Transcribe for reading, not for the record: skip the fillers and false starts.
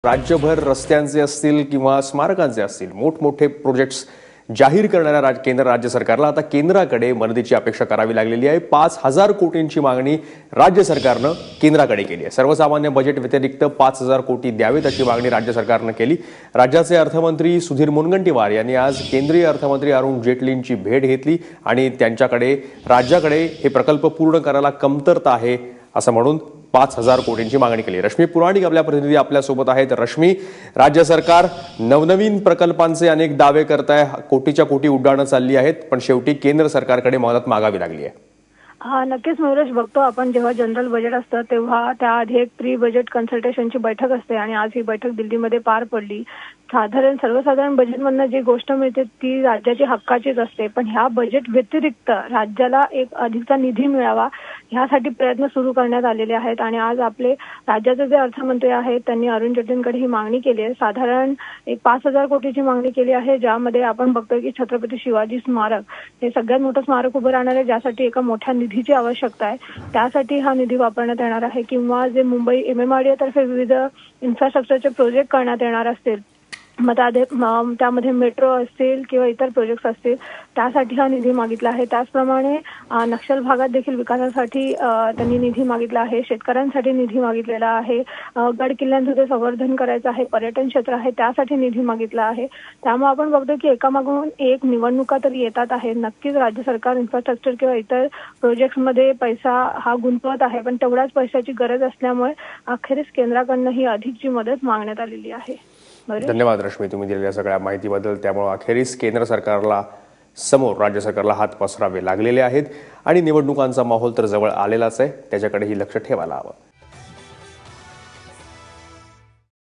राज्यभर रस्त्यांचे असतील किंवा स्मारकांचे असतील मोठमोठे प्रोजेक्ट्स जाहीर करणाऱ्या केंद्र राज्य सरकारला आता केंद्राकडे मदतीची अपेक्षा करावी लागलेली आहे। 5,000 कोटींची मागणी राज्य सरकारनं केंद्राकडे केली आहे। सर्वसामान्य बजेट व्यतिरिक्त 5,000 कोटी द्यावेत अशी मागणी राज्य सरकारनं केली। राज्याचे अर्थमंत्री सुधीर मुनगंटीवार यांनी आज केंद्रीय अर्थमंत्री अरुण जेटलींची भेट घेतली आणि त्यांच्याकडे राज्याकडे हे प्रकल्प पूर्ण करायला कमतरता आहे असं म्हणून 5,000 कोटींची मागणी केली। रश्मी पुराणिक आपल्या प्रतिनिधी आपल्या सोबत आहेत। रश्मी, राज्य सरकार नवनवीन प्रकल्पांचे अनेक दावे करत आहे, कोटीच्या कोटी उड्डाणं चालली आहेत, पण शेवटी केंद्र सरकारकडे मदत मागावी लागली आहे। नक्कीच मयुरेश, बघतो आपण जेव्हा जनरल बजेट असतं तेव्हा त्याआधी एक प्री बजेट कन्सल्टेशनची बैठक असते आणि आज ही बैठक दिल्लीमध्ये पार पडली। सर्वसाधारण बजेटमधून जी गोष्ट मिळते ती राज्याची हक्काचीच असते, पण ह्या बजेट व्यतिरिक्त राज्याला एक अधिकचा निधी मिळावा ह्यासाठी प्रयत्न सुरू करण्यात आलेले आहेत आणि आज आपले राज्याचे जे अर्थमंत्री आहेत त्यांनी अरुण जेटलींकडे ही मागणी केली आहे। साधारण एक 5,000 कोटीची मागणी केली आहे, ज्यामध्ये आपण बघतोय की छत्रपती शिवाजी स्मारक हे सगळ्यात मोठं स्मारक उभं राहणार आहे, ज्यासाठी एका मोठ्या निधीची आवश्यकता आहे। त्यासाठी हा निधी वापरण्यात येणार आहे किंवा जे मुंबई MMRDA तर्फे विविध इन्फ्रास्ट्रक्चरचे प्रोजेक्ट करण्यात येणार असतील, मग त्यामध्ये मेट्रो असतील किंवा इतर प्रोजेक्ट्स असतील, त्यासाठी हा निधी मागितला आहे। त्याचप्रमाणे नक्षल भागात देखील विकासासाठी त्यांनी निधी मागितला आहे, शेतकऱ्यांसाठी निधी मागितलेला आहे, गड किल्ल्यांचं संवर्धन करायचं आहे, पर्यटन क्षेत्र आहे त्यासाठी निधी मागितला आहे। त्यामुळे आपण बघतो की एकामागून एक निवडणुका तरी येतात आहे। नक्कीच राज्य सरकार इन्फ्रास्ट्रक्चर किंवा इतर प्रोजेक्ट्समध्ये पैसा हा गुंतवत आहे, पण तेवढ्याच पैशाची गरज असल्यामुळे अखेरीस केंद्राकडनं ही अधिकची मदत मागण्यात आलेली आहे। धन्यवाद रश्मी, तुम्ही दिलेल्या सगळ्या माहितीबद्दल। त्यामुळे अखेरीस केंद्र सरकारला समोर राज्य सरकारला हात पसरावे लागलेले आहेत आणि निवडणुकांचा माहोल तर जवळ आलेलाच आहे, त्याच्याकडेही लक्ष ठेवायला हवं।